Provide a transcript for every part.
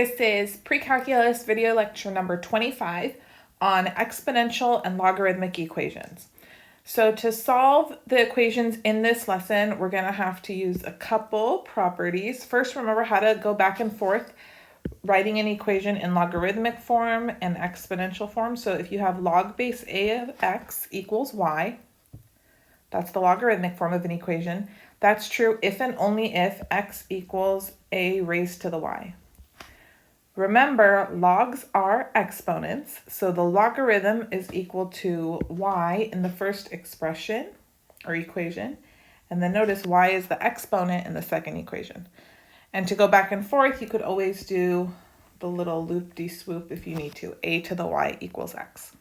This is Precalculus video lecture number 25 on exponential and logarithmic equations. So to solve the equations in this lesson, we're going to have to use a couple properties. First, remember how to go back and forth writing an equation in logarithmic form and exponential form. So if you have log base a of x equals y, that's the logarithmic form of an equation. That's true if and only if x equals a raised to the y. Remember, logs are exponents, so the logarithm is equal to y in the first expression or equation, and then notice y is the exponent in the second equation. And to go back and forth, you could always do the little loop-de-swoop if you need to, a to the y equals x.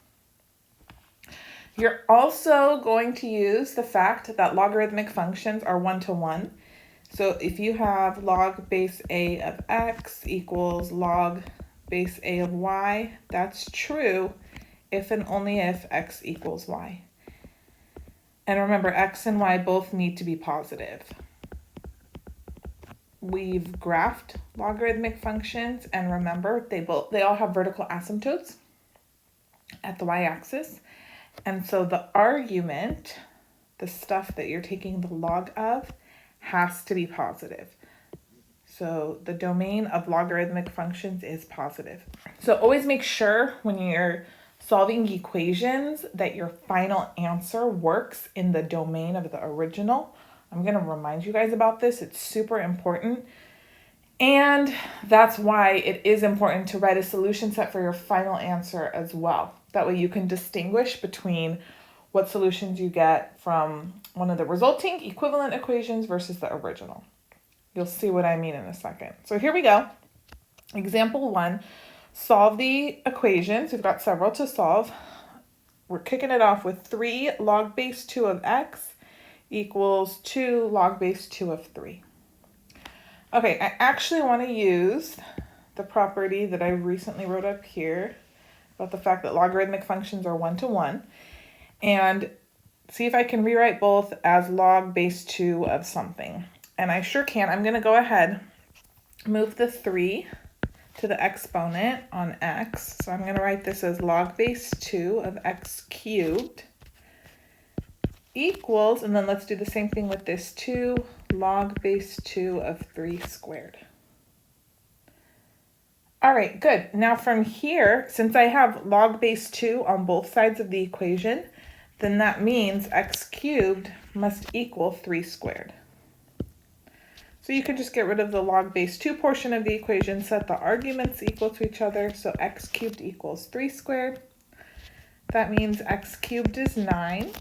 You're also going to use the fact that logarithmic functions are one-to-one. So if you have log base a of x equals log base a of y, that's true if and only if x equals y. And remember, x and y both need to be positive. We've graphed logarithmic functions, and remember, they all have vertical asymptotes at the y-axis. And so the argument, the stuff that you're taking the log of, has to be positive. So the domain of logarithmic functions is positive. So always make sure when you're solving equations that your final answer works in the domain of the original. I'm going to remind you guys about this. It's super important. And that's why it is important to write a solution set for your final answer as well. That way you can distinguish between what solutions you get from one of the resulting equivalent equations versus the original. You'll see what I mean in a second. So here we go. Example 1, solve the equations. We've got several to solve. We're kicking it off with 3 log base 2 of x equals 2 log base 2 of 3. Okay, I actually want to use the property that I recently wrote up here about the fact that logarithmic functions are one-to-one. And see if I can rewrite both as log base 2 of something. And I sure can. I'm going to go ahead, move the 3 to the exponent on x. So I'm going to write this as log base 2 of x cubed equals, and then let's do the same thing with this 2, log base 2 of 3 squared. All right, good. Now from here, since I have log base 2 on both sides of the equation, then that means x cubed must equal 3 squared. So you can just get rid of the log base 2 portion of the equation, set the arguments equal to each other, so x cubed equals 3 squared. That means x cubed is 9.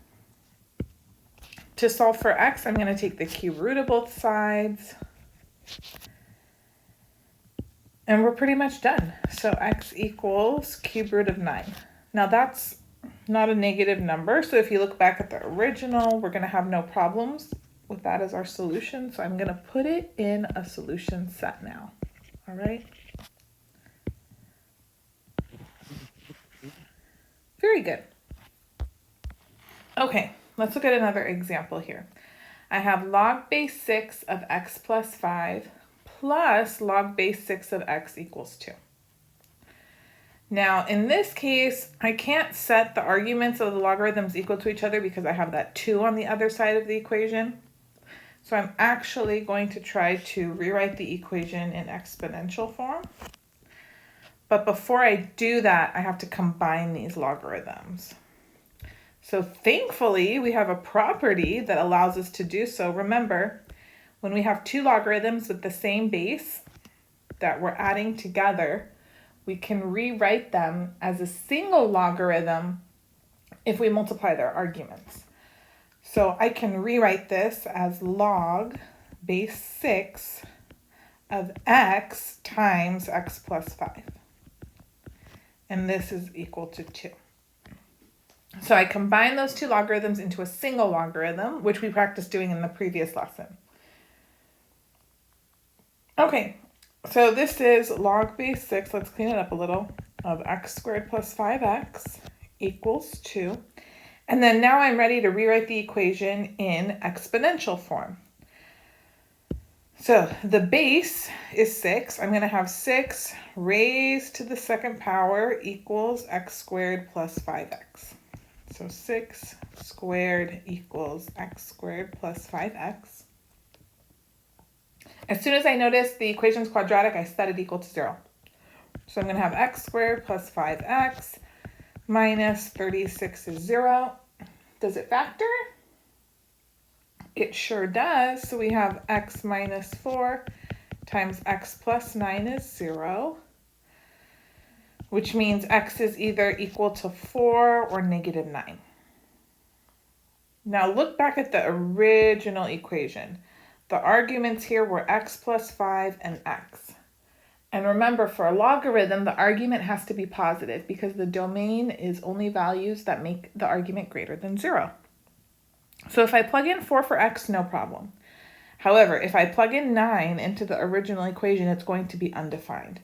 To solve for x, I'm going to take the cube root of both sides. And we're pretty much done. So x equals cube root of 9. Now that's not a negative number, so if you look back at the original, we're going to have no problems with that as our solution. So I'm going to put it in a solution set now. All right. Very good. Okay, let's look at another example here. I have log base 6 of x plus 5 plus log base 6 of x equals 2. Now, in this case, I can't set the arguments of the logarithms equal to each other because I have that 2 on the other side of the equation. So I'm actually going to try to rewrite the equation in exponential form. But before I do that, I have to combine these logarithms. So thankfully, we have a property that allows us to do so. Remember, when we have 2 logarithms with the same base that we're adding together, we can rewrite them as a single logarithm if we multiply their arguments. So I can rewrite this as log base 6 of x times x plus 5. And this is equal to 2. So I combine those 2 logarithms into a single logarithm, which we practiced doing in the previous lesson. Okay, so this is log base 6, let's clean it up a little, of x squared plus 5x equals 2. And then now I'm ready to rewrite the equation in exponential form. So the base is 6. I'm going to have 6 raised to the second power equals x squared plus 5x. So 6 squared equals x squared plus 5x. As soon as I notice the equation's quadratic, I set it equal to 0. So I'm going to have x squared plus 5x minus 36 is 0. Does it factor? It sure does. So we have x minus 4 times x plus 9 is 0, which means x is either equal to 4 or negative 9. Now look back at the original equation. The arguments here were x plus 5 and x. And remember, for a logarithm, the argument has to be positive because the domain is only values that make the argument greater than 0. So if I plug in 4 for x, no problem. However, if I plug in 9 into the original equation, it's going to be undefined.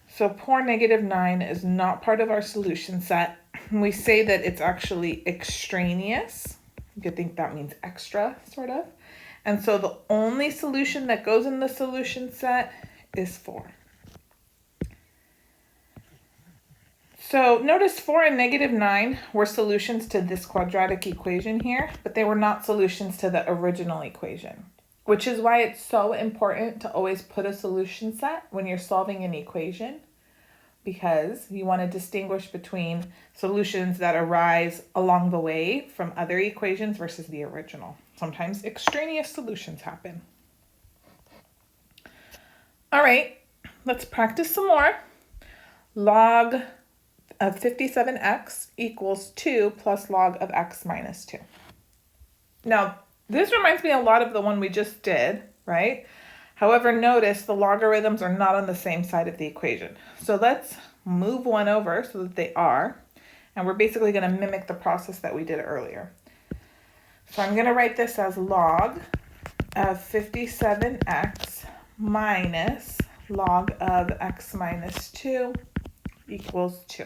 So poor negative 9 is not part of our solution set. We say that it's actually extraneous. You could think that means extra, sort of. And so the only solution that goes in the solution set is 4. So notice 4 and negative 9 were solutions to this quadratic equation here, but they were not solutions to the original equation, which is why it's so important to always put a solution set when you're solving an equation, because you want to distinguish between solutions that arise along the way from other equations versus the original. Sometimes extraneous solutions happen. All right, let's practice some more. Log of 57x equals 2 plus log of x minus 2. Now, this reminds me a lot of the one we just did, right? However, notice the logarithms are not on the same side of the equation. So let's move one over so that they are, and we're basically going to mimic the process that we did earlier. So I'm going to write this as log of 57x minus log of x minus 2 equals 2.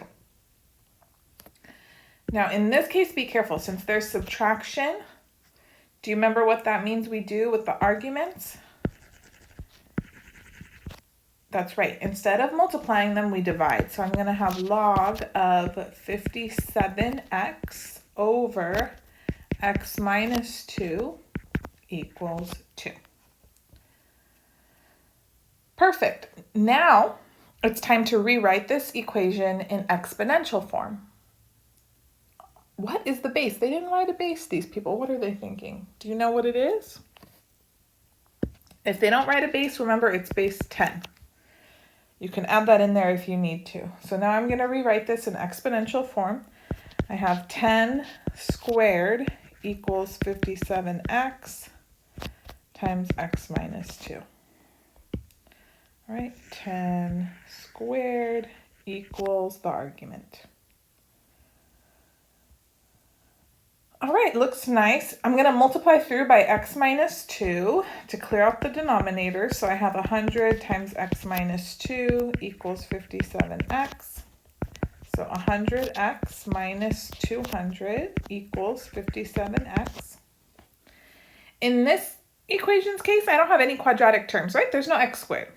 Now in this case, be careful, since there's subtraction. Do you remember what that means we do with the arguments? That's right, instead of multiplying them, we divide. So I'm going to have log of 57x over x minus 2 equals 2. Perfect. Now it's time to rewrite this equation in exponential form. What is the base? They didn't write a base, these people. What are they thinking? Do you know what it is? If they don't write a base, remember it's base 10. You can add that in there if you need to. So now I'm going to rewrite this in exponential form. I have 10 squared equals 57x times x minus 2. All right, 10 squared equals the argument. All right, looks nice. I'm going to multiply through by x minus 2 to clear out the denominator. So I have 100 times x minus 2 equals 57x. So 100x minus 200 equals 57x. In this equation's case, I don't have any quadratic terms, right? There's no x squared.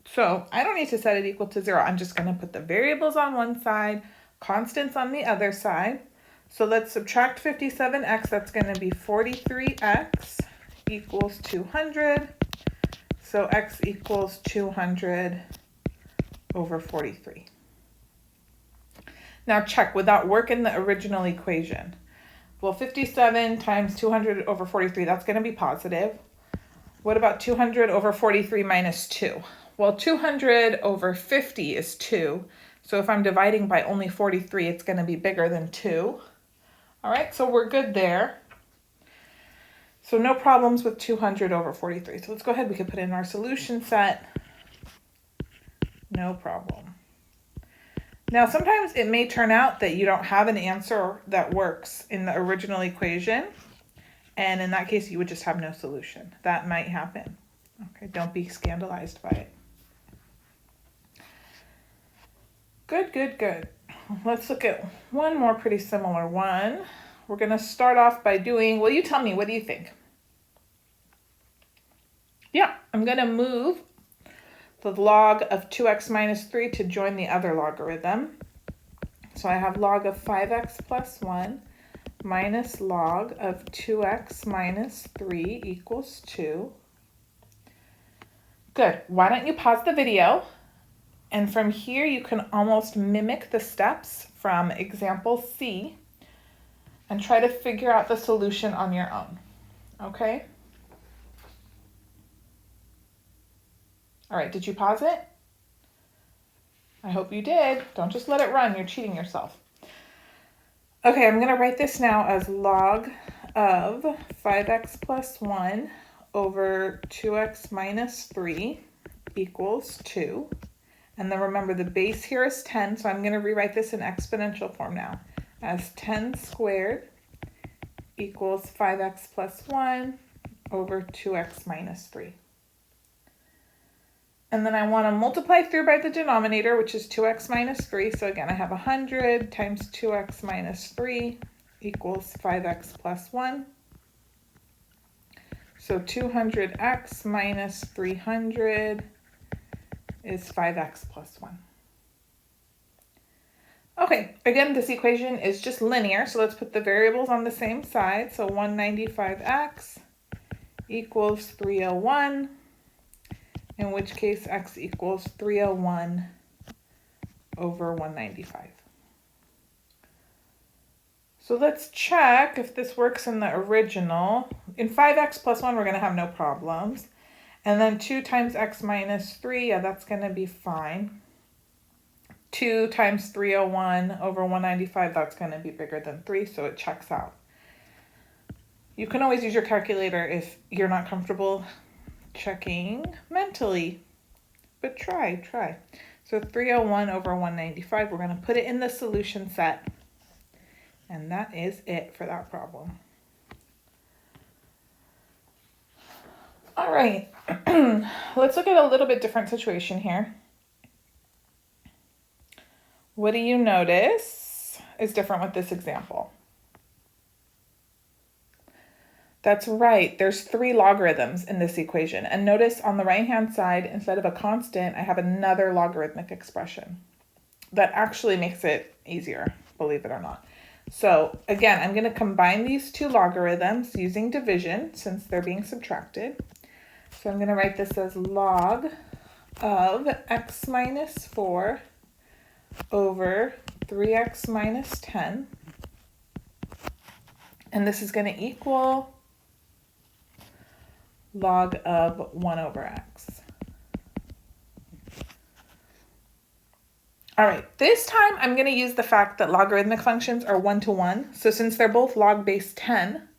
So I don't need to set it equal to 0. I'm just going to put the variables on one side, constants on the other side. So let's subtract 57x. That's going to be 43x equals 200. So x equals 200 over 43. Now check, would that work in the original equation? Well, 57 times 200 over 43, that's going to be positive. What about 200 over 43 minus 2? Well, 200 over 50 is 2. So if I'm dividing by only 43, it's going to be bigger than 2. All right, so we're good there. So no problems with 200 over 43. So let's go ahead. We can put in our solution set. No problem. Now, sometimes it may turn out that you don't have an answer that works in the original equation. And in that case, you would just have no solution. That might happen. Okay, don't be scandalized by it. Good, good, good. Let's look at one more pretty similar one. We're going to start off by doing, well, you tell me, what do you think? Yeah, I'm going to move the log of 2x minus 3 to join the other logarithm. So I have log of 5x plus 1 minus log of 2x minus 3 equals 2. Good. Why don't you pause the video? And from here, you can almost mimic the steps from example C and try to figure out the solution on your own. Okay? All right, did you pause it? I hope you did. Don't just let it run. You're cheating yourself. Okay, I'm going to write this now as log of 5x plus 1 over 2x minus 3 equals 2. And then remember, the base here is 10, so I'm going to rewrite this in exponential form now as 10 squared equals 5x plus 1 over 2x minus 3. And then I want to multiply through by the denominator, which is 2x minus 3. So again, I have 100 times 2x minus 3 equals 5x plus 1. So 200x minus 300 is 5x plus 1. Okay, again, this equation is just linear, so let's put the variables on the same side. So 195x equals 301. In which case x equals 301 over 195. So let's check if this works in the original. In 5x plus 1, we're going to have no problems. And then 2 times x minus 3, yeah, that's going to be fine. 2 times 301 over 195, that's going to be bigger than 3, so it checks out. You can always use your calculator if you're not comfortable checking mentally, but try. So 301 over 195, we're going to put it in the solution set, and that is it for that problem. All right, let's look at a little bit different situation here. What do you notice is different with this example? That's right, there's 3 logarithms in this equation. And notice on the right-hand side, instead of a constant, I have another logarithmic expression. That actually makes it easier, believe it or not. So again, I'm going to combine these 2 logarithms using division since they're being subtracted. So I'm going to write this as log of x minus 4 over 3x minus 10. And this is going to equal log of 1 over x. All right, this time I'm going to use the fact that logarithmic functions are 1 to 1. So since they're both log base 10,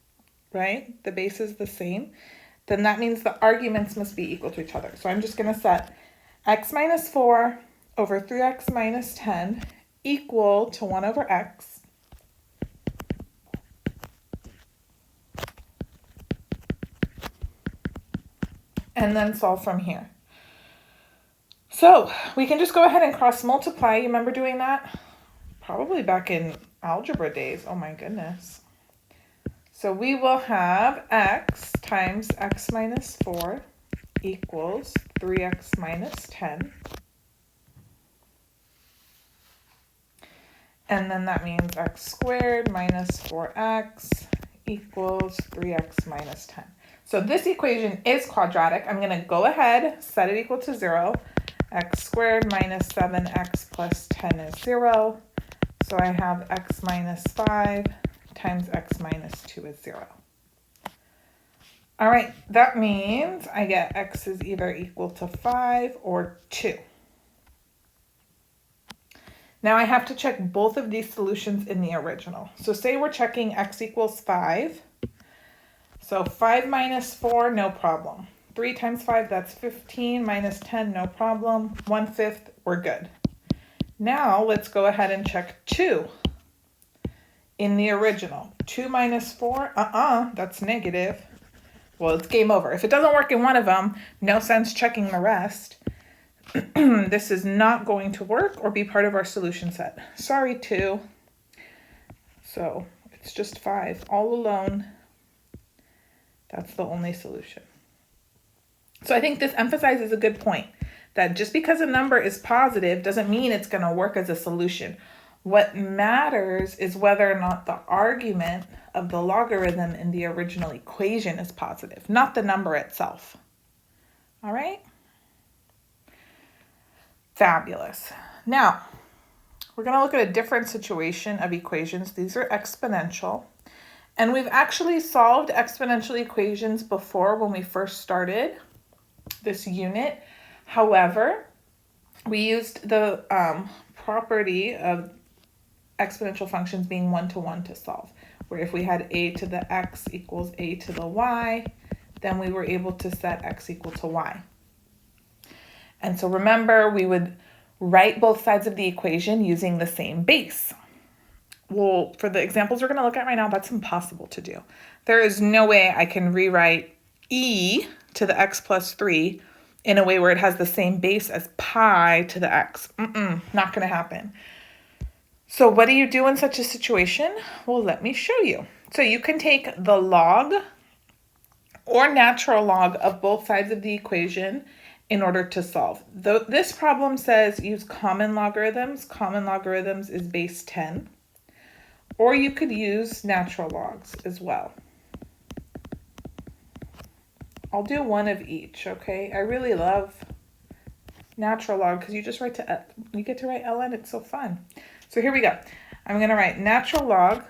right, the base is the same, then that means the arguments must be equal to each other. So I'm just going to set x minus 4 over 3x minus 10 equal to 1 over x. And then solve from here. So we can just go ahead and cross multiply. You remember doing that? Probably back in algebra days. Oh my goodness. So we will have x times x minus 4 equals 3x minus 10. And then that means x squared minus 4x equals 3x minus 10. So this equation is quadratic. I'm going to go ahead, set it equal to 0. X squared minus 7x plus 10 is 0. So I have x minus 5 times x minus 2 is 0. All right, that means I get x is either equal to 5 or 2. Now I have to check both of these solutions in the original. So say we're checking x equals 5. So 5 minus 4, no problem. 3 times 5, that's 15, minus 10, no problem. 1/5, we're good. Now let's go ahead and check 2 in the original. 2 minus 4, that's negative. Well, it's game over. If it doesn't work in one of them, no sense checking the rest. This is not going to work or be part of our solution set. Sorry, 2. So it's just 5 all alone. That's the only solution. So I think this emphasizes a good point, that just because a number is positive doesn't mean it's going to work as a solution. What matters is whether or not the argument of the logarithm in the original equation is positive, not the number itself. All right? Fabulous. Now, we're going to look at a different situation of equations. These are exponential. And we've actually solved exponential equations before when we first started this unit. However, we used the property of exponential functions being one-to-one to solve, where if we had a to the x equals a to the y, then we were able to set x equal to y. And so remember, we would write both sides of the equation using the same base. Well, for the examples we're going to look at right now, that's impossible to do. There is no way I can rewrite e to the x plus 3 in a way where it has the same base as pi to the x. Not going to happen. So what do you do in such a situation? Well, let me show you. So you can take the log or natural log of both sides of the equation in order to solve. This problem says use common logarithms. Common logarithms is base 10. Or you could use natural logs as well. I'll do one of each, okay? I really love natural log because you get to write ln. It's so fun. So here we go. I'm going to write natural log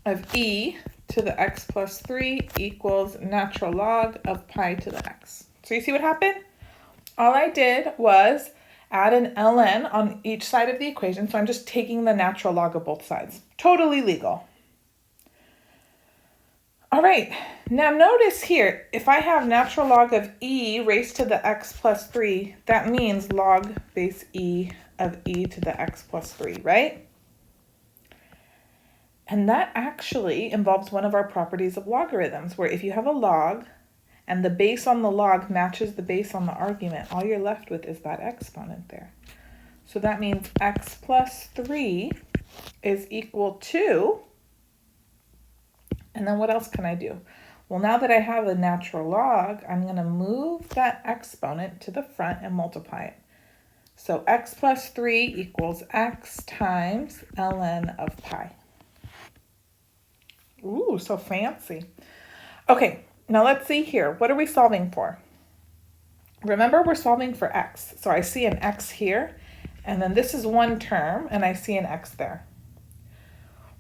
of e to the x plus 3 equals natural log of pi to the x. So you see what happened? All I did was add an ln on each side of the equation. So I'm just taking the natural log of both sides. Totally legal. All right, now notice here, if I have natural log of e raised to the x plus 3, that means log base e of e to the x plus 3, right? And that actually involves one of our properties of logarithms, where if you have a log and the base on the log matches the base on the argument, all you're left with is that exponent there. So that means x plus 3 is equal to, and then what else can I do? Well, now that I have a natural log, I'm going to move that exponent to the front and multiply it. So x plus 3 equals x times ln of pi. Ooh, so fancy. Okay, now let's see here. What are we solving for? Remember, we're solving for x. So I see an x here, and then this is one term, and I see an x there.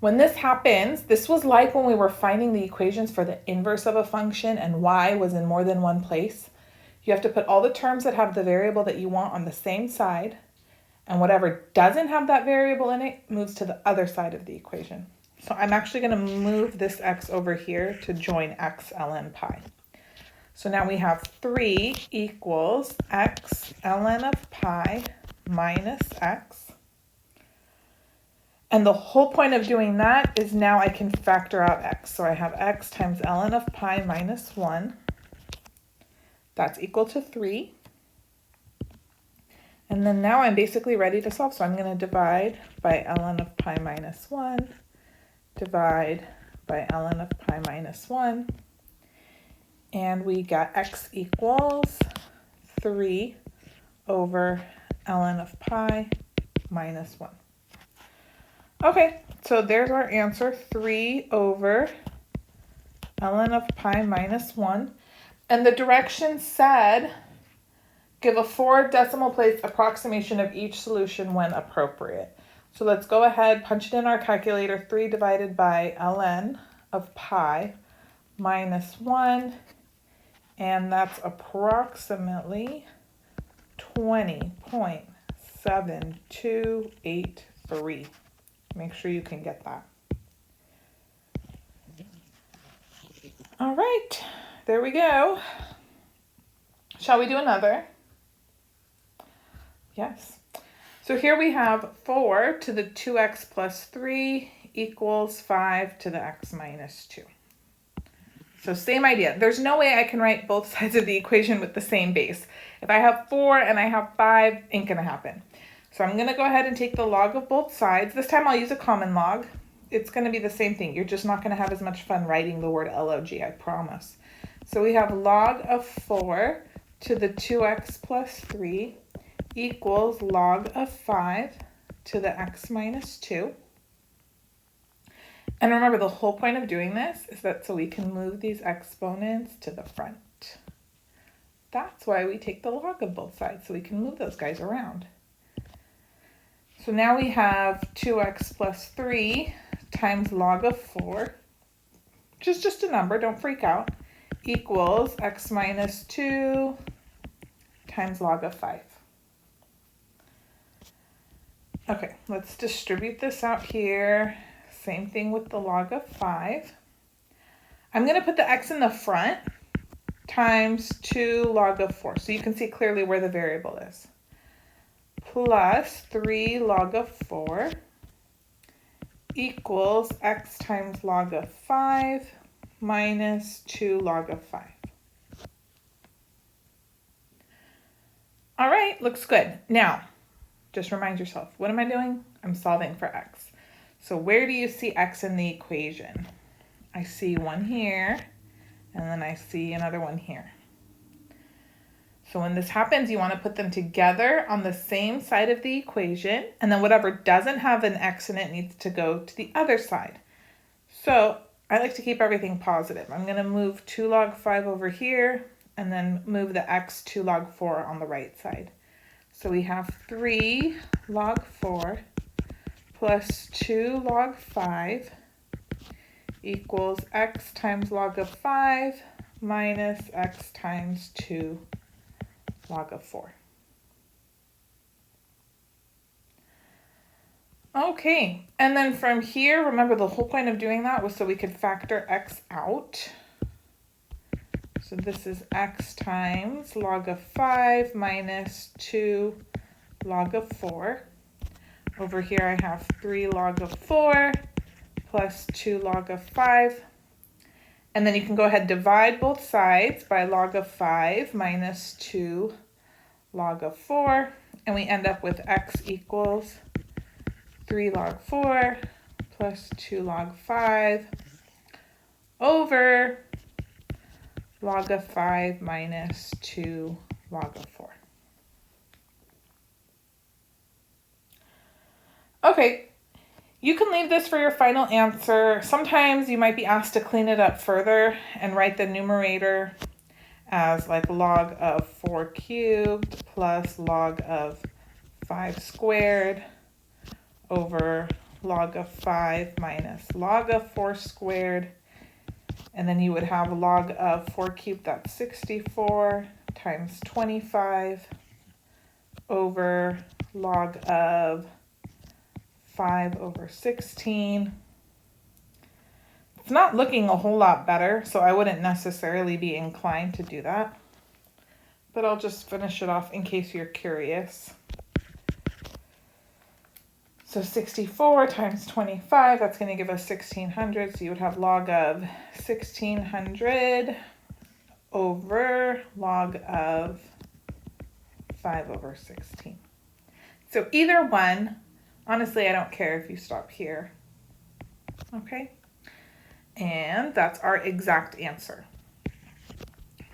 When this happens, this was like when we were finding the equations for the inverse of a function and y was in more than one place. You have to put all the terms that have the variable that you want on the same side, and whatever doesn't have that variable in it moves to the other side of the equation. So I'm actually going to move this x over here to join x ln pi. So now we have 3 equals x ln of pi minus x. And the whole point of doing that is now I can factor out x. So I have x times ln of pi minus 1. That's equal to 3. And then now I'm basically ready to solve. So I'm going to divide by ln of pi minus 1, divide by ln of pi minus 1. And we got x equals 3 over ln of pi minus 1. Okay, so there's our answer, 3 over ln of pi minus 1. And the directions said, give a 4 decimal place approximation of each solution when appropriate. So let's go ahead, punch it in our calculator, 3 divided by ln of pi minus 1, and that's approximately 20.7283. Make sure you can get that. All right, there we go. Shall we do another? Yes. So here we have 4 to the 2x plus 3 equals 5 to the x minus 2. So same idea. There's no way I can write both sides of the equation with the same base. If I have 4 and I have 5, ain't gonna happen. So I'm going to go ahead and take the log of both sides. This time I'll use a common log. It's going to be the same thing. You're just not going to have as much fun writing the word log, I promise. So we have log of 4 to the 2x plus 3 equals log of 5 to the x minus 2. And remember, the whole point of doing this is that so we can move these exponents to the front. That's why we take the log of both sides, so we can move those guys around. So now we have 2x plus 3 times log of 4, which is just a number, don't freak out, equals x minus 2 times log of 5. Okay, let's distribute this out here. Same thing with the log of 5. I'm going to put the x in the front times 2 log of 4, so you can see clearly where the variable is, plus 3 log of 4 equals x times log of 5 minus 2 log of 5. All right, looks good. Now, just remind yourself, what am I doing? I'm solving for x. So where do you see x in the equation? I see one here, and then I see another one here. So when this happens, you want to put them together on the same side of the equation, and then whatever doesn't have an x in it needs to go to the other side. So I like to keep everything positive. I'm going to move 2 log 5 over here, and then move the x 2 log 4 on the right side. So we have 3 log 4 plus 2 log 5 equals x times log of 5 minus x times 2 log of 4. Okay, and then from here, remember the whole point of doing that was so we could factor x out. So this is x times log of 5 minus 2 log of 4. Over here I have 3 log of 4 plus 2 log of 5. And then you can go ahead and divide both sides by log of 5 minus 2 log of 4. And we end up with x equals 3 log 4 plus 2 log 5 over log of 5 minus 2 log of 4. Okay, you can leave this for your final answer. Sometimes you might be asked to clean it up further and write the numerator as like log of 4 cubed plus log of 5 squared over log of 5 minus log of 4 squared. And then you would have log of 4 cubed, that's 64, times 25 over log of 5 over 16. It's not looking a whole lot better, so I wouldn't necessarily be inclined to do that. But I'll just finish it off in case you're curious. So 64 times 25, that's going to give us 1600. So you would have log of 1600 over log of 5 over 16. So either one, honestly, I don't care if you stop here. Okay? And that's our exact answer.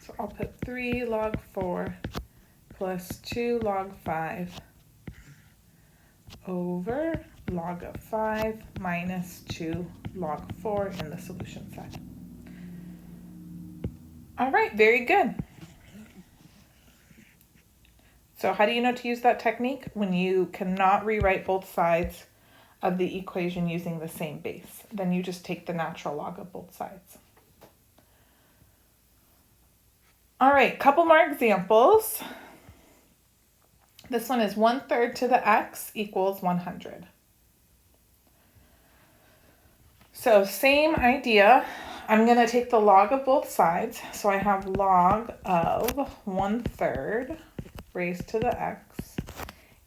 So I'll put 3 log 4 plus 2 log 5 over log of 5 minus 2 log 4 in the solution side. All right, very good. So how do you know to use that technique? When you cannot rewrite both sides of the equation using the same base, then you just take the natural log of both sides. All right, couple more examples. This one is 1/3 to the x equals 100. So same idea. I'm going to take the log of both sides. So I have log of 1/3 raised to the x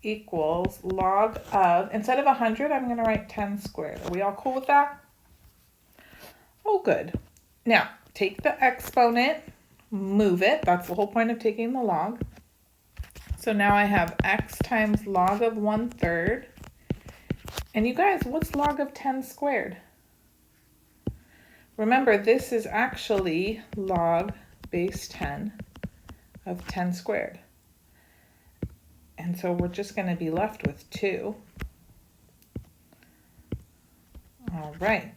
equals log of, instead of 100, I'm going to write 10 squared. Are we all cool with that? Oh, good. Now, take the exponent, move it. That's the whole point of taking the log. So now I have x times log of 1/3. And you guys, what's log of 10 squared? Remember, this is actually log base 10 of 10 squared. And so we're just going to be left with 2. All right.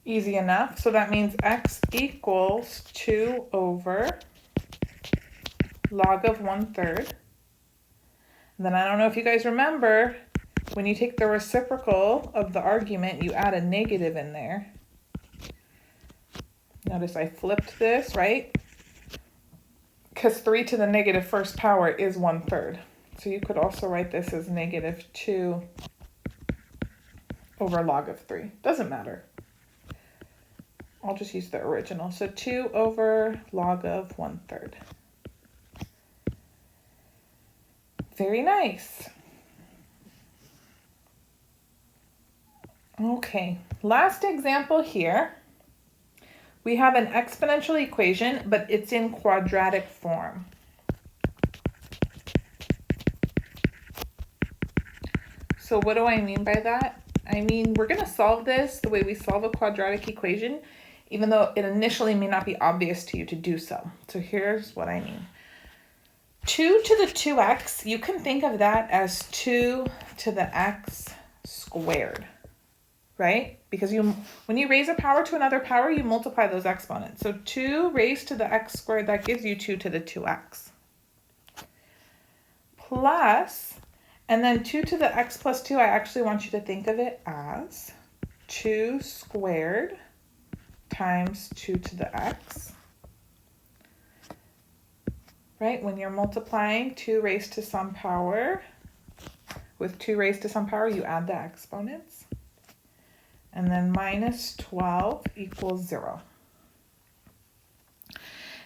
Easy enough. So that means x equals 2 over log of 1/3. And then I don't know if you guys remember, when you take the reciprocal of the argument, you add a negative in there. Notice I flipped this, right? Because 3 to the negative first power is 1/3. So you could also write this as negative 2 over log of 3. Doesn't matter. I'll just use the original. So 2 over log of 1/3. Very nice. Okay, last example here. We have an exponential equation, but it's in quadratic form. So what do I mean by that? I mean, we're going to solve this the way we solve a quadratic equation, even though it initially may not be obvious to you to do so. So here's what I mean. 2 to the 2x, you can think of that as 2 to the x squared, right? Because when you raise a power to another power, you multiply those exponents. So 2 raised to the x squared, that gives you 2 to the 2x. Plus, and then 2 to the x plus 2, I actually want you to think of it as 2 squared times 2 to the x. Right? When you're multiplying 2 raised to some power with 2 raised to some power, you add the exponents. And then minus 12 equals 0.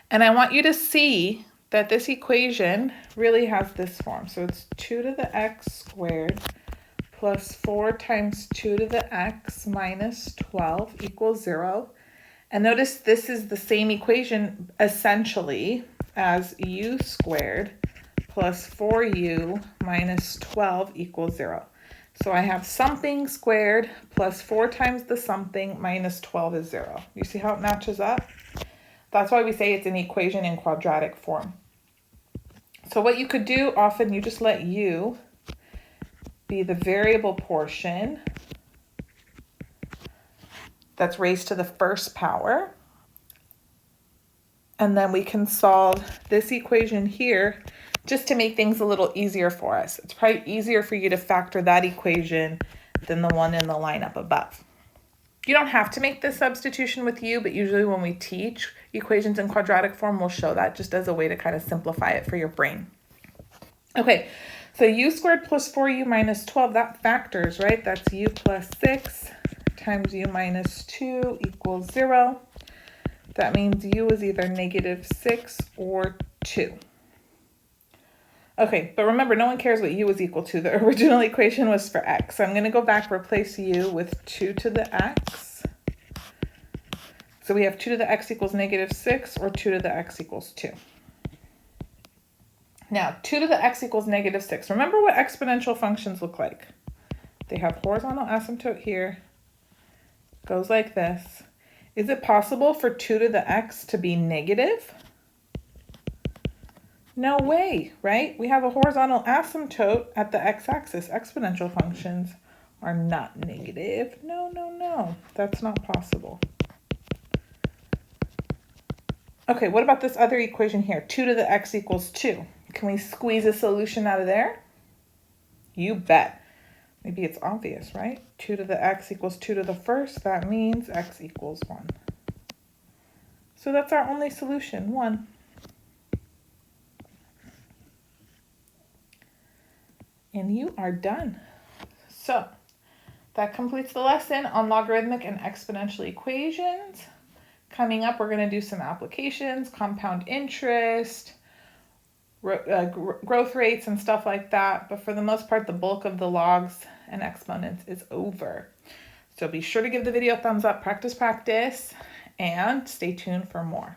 And I want you to see that this equation really has this form. So it's 2 to the x squared plus 4 times 2 to the x minus 12 equals 0. And notice this is the same equation essentially as u squared plus 4u minus 12 equals 0. So I have something squared plus 4 times the something minus 12 is 0. You see how it matches up? That's why we say it's an equation in quadratic form. So what you could do, often you just let u be the variable portion that's raised to the first power. And then we can solve this equation here just to make things a little easier for us. It's probably easier for you to factor that equation than the one in the line up above. You don't have to make this substitution with u, but usually when we teach equations in quadratic form, we'll show that just as a way to kind of simplify it for your brain. Okay, so u squared plus 4u minus 12, that factors, right? That's u plus 6 times u minus 2 equals 0. That means u is either negative 6 or 2. Okay, but remember, no one cares what u is equal to. The original equation was for x. So I'm going to go back, replace u with 2 to the x. So we have 2 to the x equals negative 6 or 2 to the x equals 2. Now, 2 to the x equals negative 6. Remember what exponential functions look like. They have horizontal asymptote here. Goes like this. Is it possible for 2 to the x to be negative? No way, right? We have a horizontal asymptote at the x-axis. Exponential functions are not negative. No, no, no. That's not possible. Okay, what about this other equation here? 2 to the x equals 2. Can we squeeze a solution out of there? You bet. Maybe it's obvious, right? 2 to the x equals 2 to the first. That means x equals 1. So that's our only solution, 1. And you are done. So that completes the lesson on logarithmic and exponential equations. Coming up, we're going to do some applications, compound interest, growth rates and stuff like that. But for the most part, the bulk of the logs and exponents is over. So be sure to give the video a thumbs up, practice, and stay tuned for more.